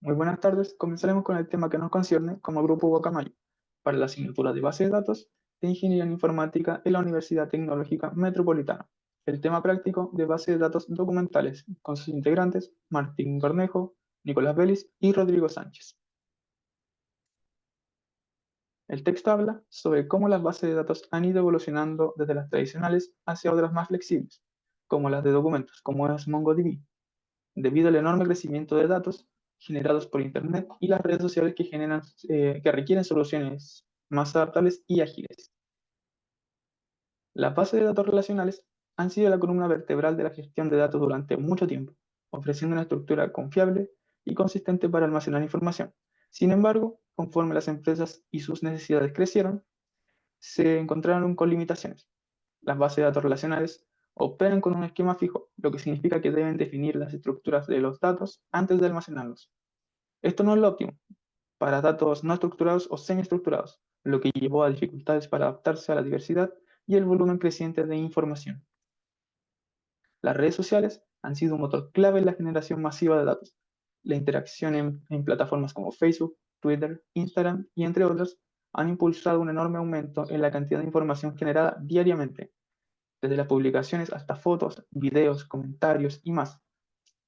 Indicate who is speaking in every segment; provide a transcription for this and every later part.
Speaker 1: Muy buenas tardes. Comenzaremos con el tema que nos concierne como Grupo Guacamayo para la asignatura de base de datos de Ingeniería en Informática en la Universidad Tecnológica Metropolitana. El tema práctico de base de datos documentales con sus integrantes Martín Cornejo, Nicolás Vélez y Rodrigo Sánchez. El texto habla sobre cómo las bases de datos han ido evolucionando desde las tradicionales hacia otras más flexibles, como las de documentos, como es MongoDB, debido al enorme crecimiento de datos generados por Internet y las redes sociales que requieren soluciones más adaptables y ágiles. Las bases de datos relacionales han sido la columna vertebral de la gestión de datos durante mucho tiempo, ofreciendo una estructura confiable y consistente para almacenar información. Sin embargo, conforme las empresas y sus necesidades crecieron, se encontraron con limitaciones. Las bases de datos relacionales operan con un esquema fijo, lo que significa que deben definir las estructuras de los datos antes de almacenarlos. Esto no es lo óptimo para datos no estructurados o semiestructurados, lo que llevó a dificultades para adaptarse a la diversidad y el volumen creciente de información. Las redes sociales han sido un motor clave en la generación masiva de datos. La interacción en plataformas como Facebook, Twitter, Instagram y entre otras han impulsado un enorme aumento en la cantidad de información generada diariamente, desde las publicaciones hasta fotos, videos, comentarios y más.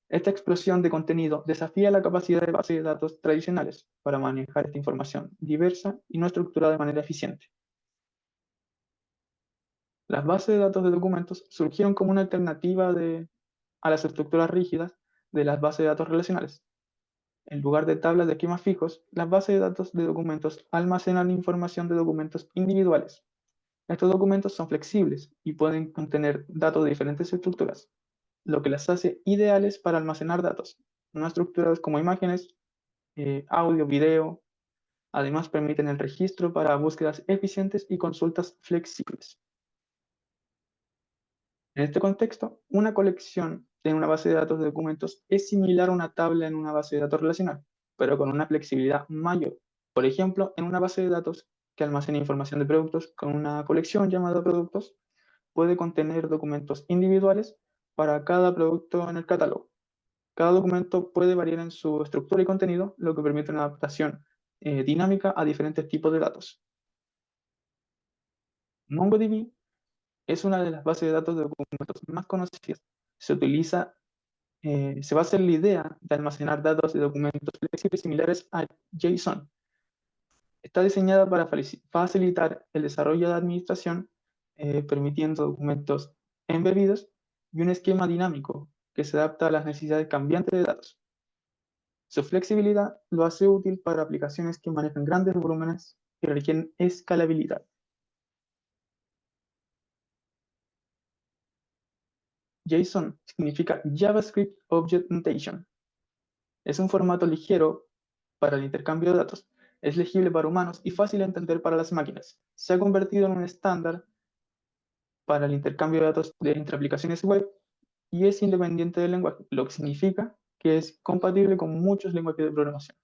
Speaker 1: Esta explosión de contenido desafía la capacidad de bases de datos tradicionales para manejar esta información diversa y no estructurada de manera eficiente. Las bases de datos de documentos surgieron como una a las estructuras rígidas de las bases de datos relacionales. En lugar de tablas de esquemas fijos, las bases de datos de documentos almacenan información de documentos individuales. Estos documentos son flexibles y pueden contener datos de diferentes estructuras, lo que las hace ideales para almacenar datos, no estructurados como imágenes, audio, video. Además, permiten el registro para búsquedas eficientes y consultas flexibles. En este contexto, una colección en una base de datos de documentos es similar a una tabla en una base de datos relacional, pero con una flexibilidad mayor. Por ejemplo, en una base de datos que almacena información de productos con una colección llamada productos, puede contener documentos individuales para cada producto en el catálogo. Cada documento puede variar en su estructura y contenido, lo que permite una adaptación dinámica a diferentes tipos de datos. MongoDB es una de las bases de datos de documentos más conocidas. Se basa en la idea de almacenar datos de documentos flexibles similares a JSON. Está diseñada para facilitar el desarrollo de administración, permitiendo documentos embebidos y un esquema dinámico que se adapta a las necesidades cambiantes de datos. Su flexibilidad lo hace útil para aplicaciones que manejan grandes volúmenes y requieren escalabilidad. JSON significa JavaScript Object Notation. Es un formato ligero para el intercambio de datos. Es legible para humanos y fácil de entender para las máquinas. Se ha convertido en un estándar para el intercambio de datos entre aplicaciones web y es independiente del lenguaje, lo que significa que es compatible con muchos lenguajes de programación.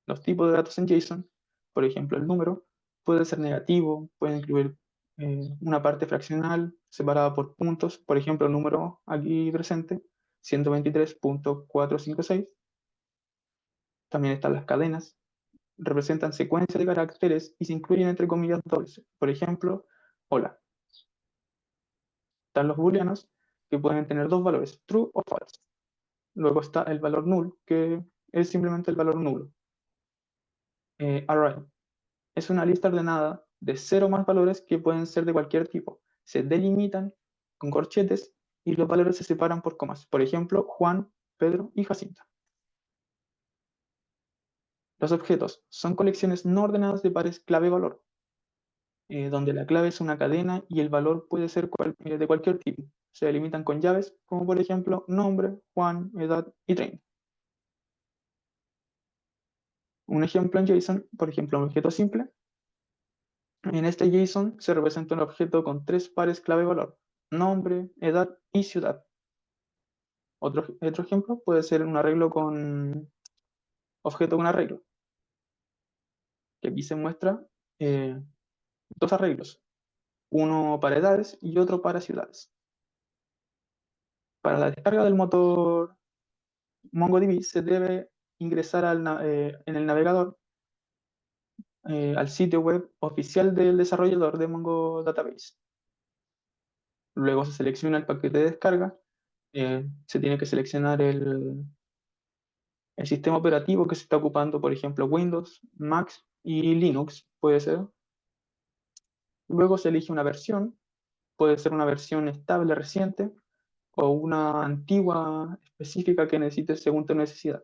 Speaker 1: Los tipos de datos en JSON, por ejemplo, el número, puede ser negativo, puede incluir una parte fraccional separada por puntos, por ejemplo, el número aquí presente, 123.456. También están las cadenas, representan secuencias de caracteres y se incluyen entre comillas dobles. Por ejemplo, hola. Están los booleanos, que pueden tener dos valores, true o false. Luego está el valor null, que es simplemente el valor nulo. Array es una lista ordenada de cero más valores que pueden ser de cualquier tipo. Se delimitan con corchetes y los valores se separan por comas. Por ejemplo, Juan, Pedro y Jacinta. Los objetos son colecciones no ordenadas de pares clave-valor, donde la clave es una cadena y el valor puede ser de cualquier tipo. Se delimitan con llaves, como por ejemplo nombre, Juan, edad y 30. Un ejemplo en JSON, por ejemplo, un objeto simple. En este JSON se representa un objeto con tres pares clave-valor, nombre, edad y ciudad. Otro ejemplo puede ser un arreglo con objeto con arreglo, que aquí se muestra eh, dos arreglos, uno para edades y otro para ciudades. Para la descarga del motor MongoDB se debe ingresar en el navegador al sitio web oficial del desarrollador de Mongo Database. Luego se selecciona el paquete de descarga, se tiene que seleccionar el sistema operativo que se está ocupando, por ejemplo, Windows, Mac y Linux, puede ser. Luego se elige una versión, puede ser una versión estable reciente o una antigua específica que necesites según tu necesidad.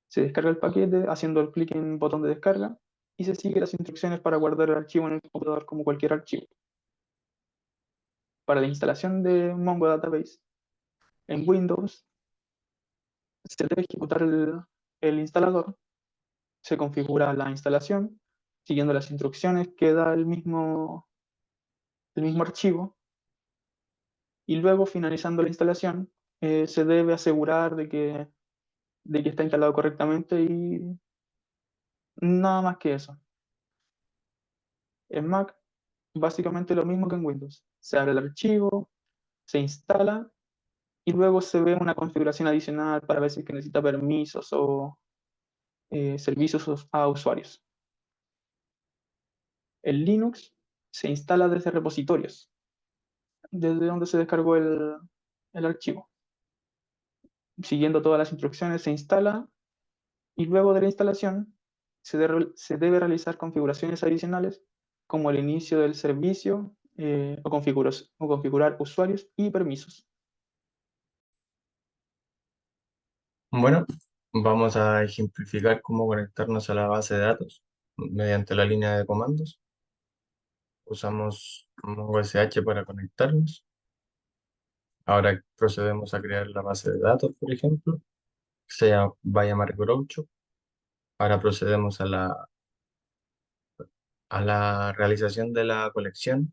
Speaker 1: Se descarga el paquete haciendo el clic en el botón de descarga y se siguen las instrucciones para guardar el archivo en el computador como cualquier archivo. Para la instalación de Mongo Database en Windows, se debe ejecutar el instalador, se configura la instalación siguiendo las instrucciones que da el mismo archivo y luego finalizando la instalación se debe asegurar de que está instalado correctamente y nada más que eso. En Mac, básicamente lo mismo que en Windows. Se abre el archivo, se instala y luego se ve una configuración adicional para ver si es que necesita permisos o servicios a usuarios. El Linux se instala desde repositorios, desde donde se descargó el archivo. Siguiendo todas las instrucciones se instala y luego de la instalación se debe realizar configuraciones adicionales como el inicio del servicio o configurar usuarios y permisos.
Speaker 2: Bueno, vamos a ejemplificar cómo conectarnos a la base de datos mediante la línea de comandos. Usamos MongoSH para conectarnos. Ahora procedemos a crear la base de datos, por ejemplo. Va a llamar Groucho. Ahora procedemos a la realización de la colección,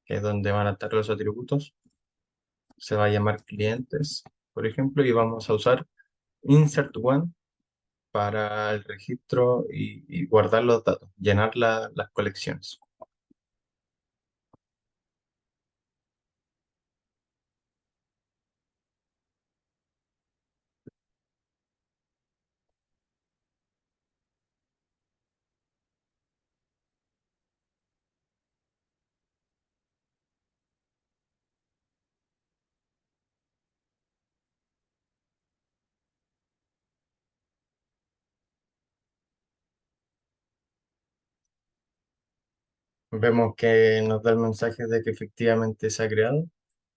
Speaker 2: que es donde van a estar los atributos. Se va a llamar clientes, por ejemplo, y vamos a usar insert one para el registro y guardar los datos, llenar las colecciones. Vemos que nos da el mensaje de que efectivamente se ha creado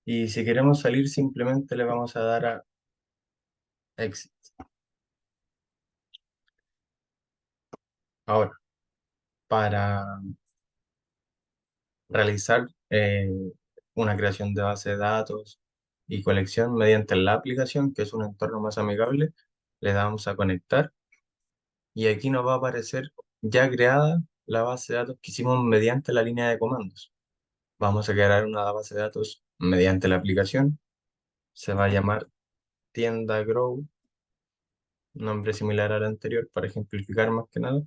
Speaker 2: y si queremos salir simplemente le vamos a dar a exit. Ahora, para realizar una creación de base de datos y colección mediante la aplicación, que es un entorno más amigable, le damos a conectar y aquí nos va a aparecer ya creada la base de datos que hicimos mediante la línea de comandos. Vamos a crear una base de datos mediante la aplicación. Se va a llamar tienda Grow, nombre similar al anterior para ejemplificar más que nada.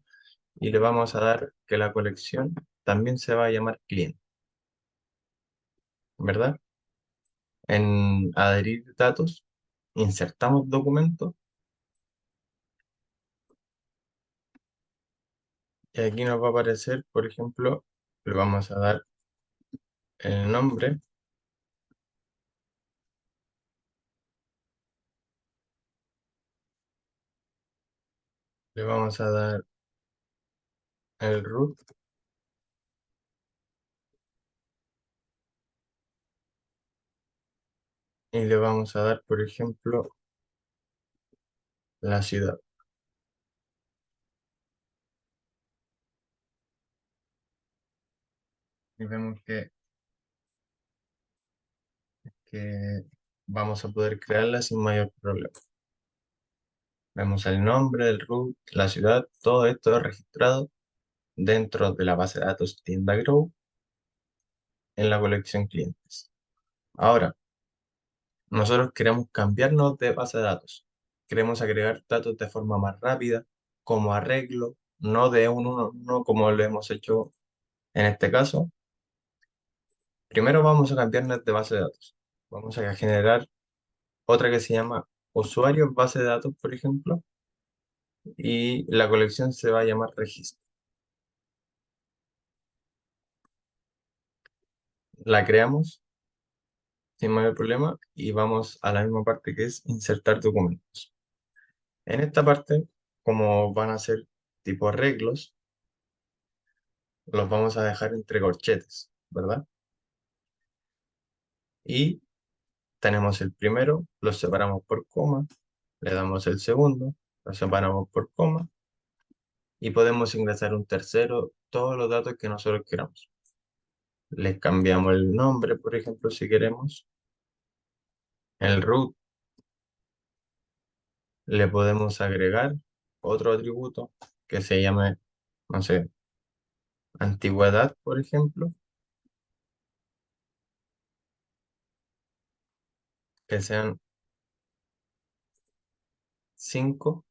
Speaker 2: Y le vamos a dar que la colección también se va a llamar cliente, ¿verdad? En adherir datos, insertamos documento y aquí nos va a aparecer, por ejemplo, le vamos a dar el nombre, le vamos a dar el root y le vamos a dar, por ejemplo, la ciudad. Y vemos que vamos a poder crearla sin mayor problema. Vemos el nombre, el root, la ciudad, todo esto es registrado dentro de la base de datos tienda Grow en la colección clientes. Ahora, nosotros queremos cambiarnos de base de datos. Queremos agregar datos de forma más rápida, como arreglo, no de uno a uno como lo hemos hecho en este caso. Primero vamos a cambiarnos de base de datos. Vamos a generar otra que se llama usuarios, base de datos, por ejemplo, y la colección se va a llamar registro. La creamos sin mayor problema y vamos a la misma parte que es insertar documentos. En esta parte, como van a ser tipo arreglos, los vamos a dejar entre corchetes, ¿verdad? Y tenemos el primero, lo separamos por coma, le damos el segundo, lo separamos por coma y podemos ingresar un tercero, todos los datos que nosotros queramos. Les cambiamos el nombre, por ejemplo, si queremos, el root, le podemos agregar otro atributo que se llame, no sé, antigüedad, por ejemplo, que sean 5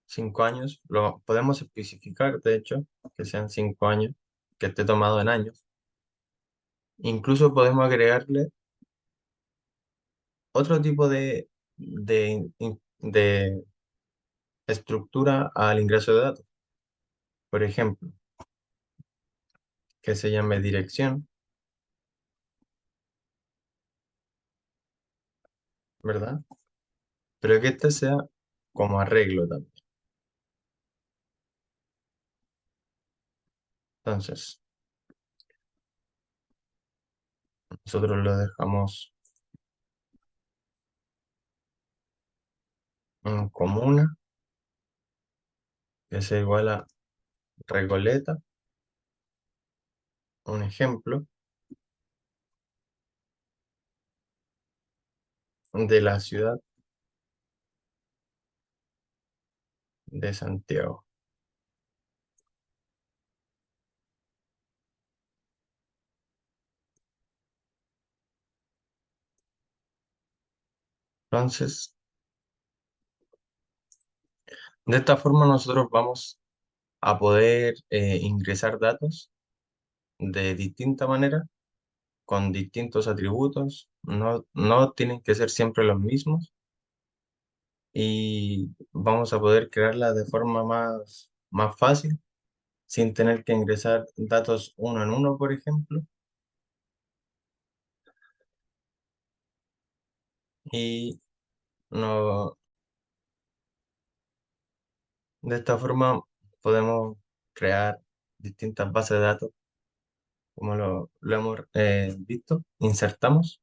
Speaker 2: 5 años. Lo podemos especificar, de hecho, que sean 5 años, que esté tomado en años. Incluso podemos agregarle otro tipo de estructura al ingreso de datos. Por ejemplo, que se llame dirección, ¿verdad? Pero que este sea como arreglo también. Entonces, nosotros lo dejamos en comuna, que sea igual a Recoleta, un ejemplo, de la ciudad de Santiago. Entonces, de esta forma nosotros vamos a poder ingresar datos de distinta manera, con distintos atributos, no tienen que ser siempre los mismos y vamos a poder crearla de forma más fácil, sin tener que ingresar datos uno en uno, por ejemplo. Y no, de esta forma podemos crear distintas bases de datos, como lo hemos visto. Insertamos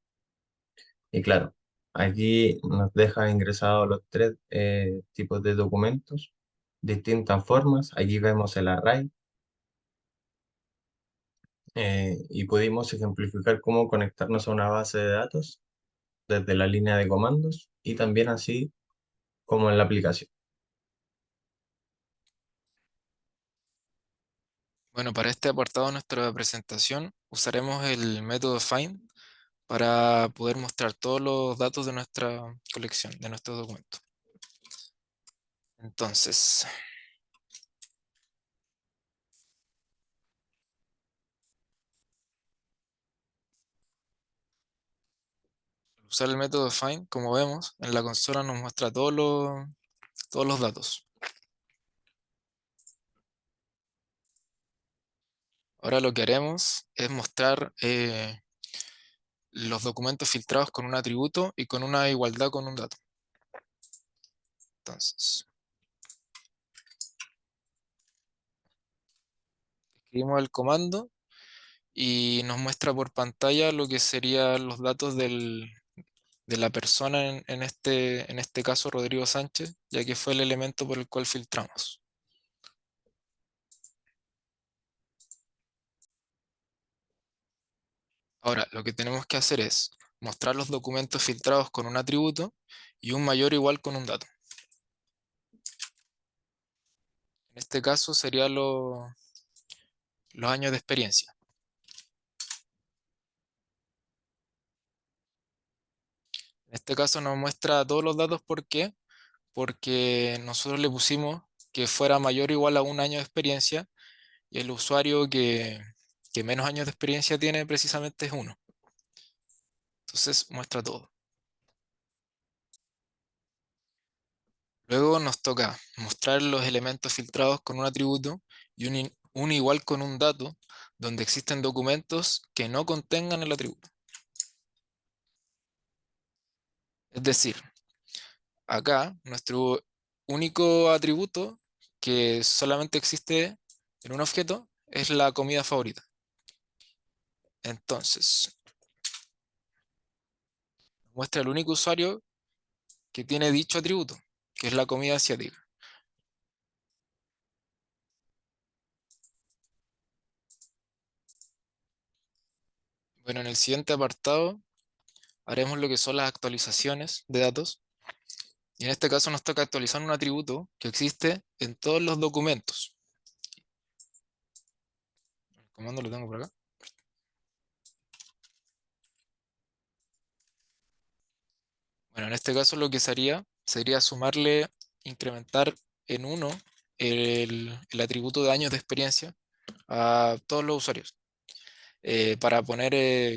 Speaker 2: y claro, aquí nos deja ingresados los tres tipos de documentos, distintas formas. Aquí vemos el array y pudimos ejemplificar cómo conectarnos a una base de datos desde la línea de comandos y también así como en la aplicación.
Speaker 3: Bueno, para este apartado de nuestra presentación usaremos el método find para poder mostrar todos los datos de nuestra colección, de nuestro documento. Entonces, al usar el método find, como vemos, en la consola nos muestra todos los datos. Ahora lo que haremos es mostrar los documentos filtrados con un atributo y con una igualdad con un dato. Entonces, escribimos el comando y nos muestra por pantalla lo que serían los datos de la persona en este caso Rodrigo Sánchez, ya que fue el elemento por el cual filtramos. Ahora, lo que tenemos que hacer es mostrar los documentos filtrados con un atributo y un mayor o igual con un dato. En este caso serían los años de experiencia. En este caso nos muestra todos los datos. ¿Por qué? Porque nosotros le pusimos que fuera mayor o igual a un año de experiencia y el usuario que menos años de experiencia tiene precisamente es uno. Entonces muestra todo. Luego nos toca mostrar los elementos filtrados con un atributo y un igual con un dato donde existen documentos que no contengan el atributo. Es decir, acá nuestro único atributo que solamente existe en un objeto es la comida favorita. Entonces, muestra el único usuario que tiene dicho atributo, que es la comida asiática. Bueno, en el siguiente apartado haremos lo que son las actualizaciones de datos. Y en este caso nos toca actualizar un atributo que existe en todos los documentos. El comando lo tengo por acá. Bueno, en este caso lo que se haría sería sumarle, incrementar en 1 el atributo de años de experiencia a todos los usuarios. Para poner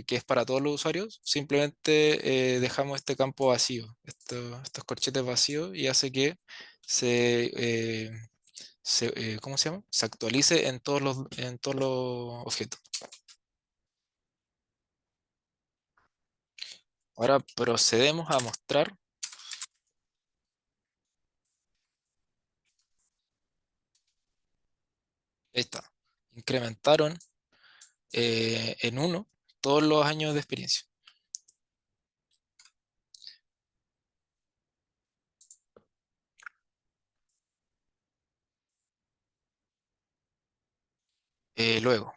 Speaker 3: que es para todos los usuarios, simplemente dejamos este campo vacío, estos corchetes vacíos, y hace que se, ¿cómo se llama? Se actualice en todos los objetos. Ahora procedemos a mostrar, ahí está, incrementaron en 1 todos los años de experiencia. Luego,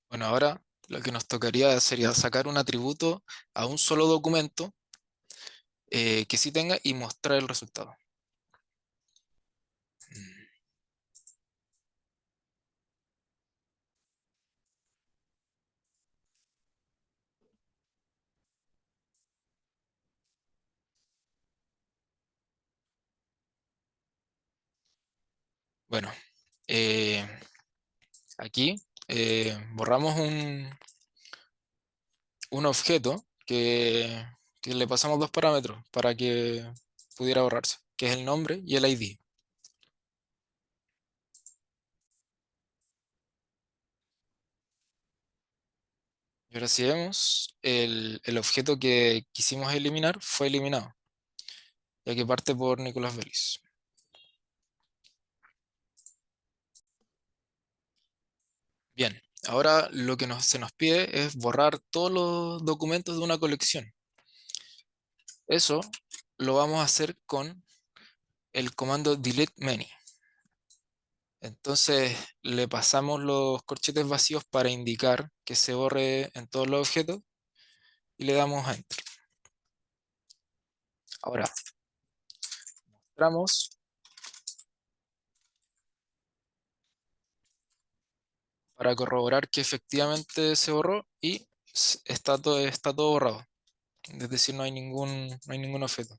Speaker 3: bueno, ahora lo que nos tocaría sería sacar un atributo a un solo documento que sí tenga y mostrar el resultado. Bueno, eh, aquí borramos un objeto que le pasamos dos parámetros para que pudiera borrarse, que es el nombre y el ID. Y ahora si vemos, el objeto que quisimos eliminar fue eliminado, ya que parte por Nicolás Vélez. Bien, ahora lo que se nos pide es borrar todos los documentos de una colección. Eso lo vamos a hacer con el comando delete many. Entonces le pasamos los corchetes vacíos para indicar que se borre en todos los objetos y le damos a Enter. Ahora, mostramos para corroborar que efectivamente se borró y está todo borrado. Es decir, no hay ningún objeto.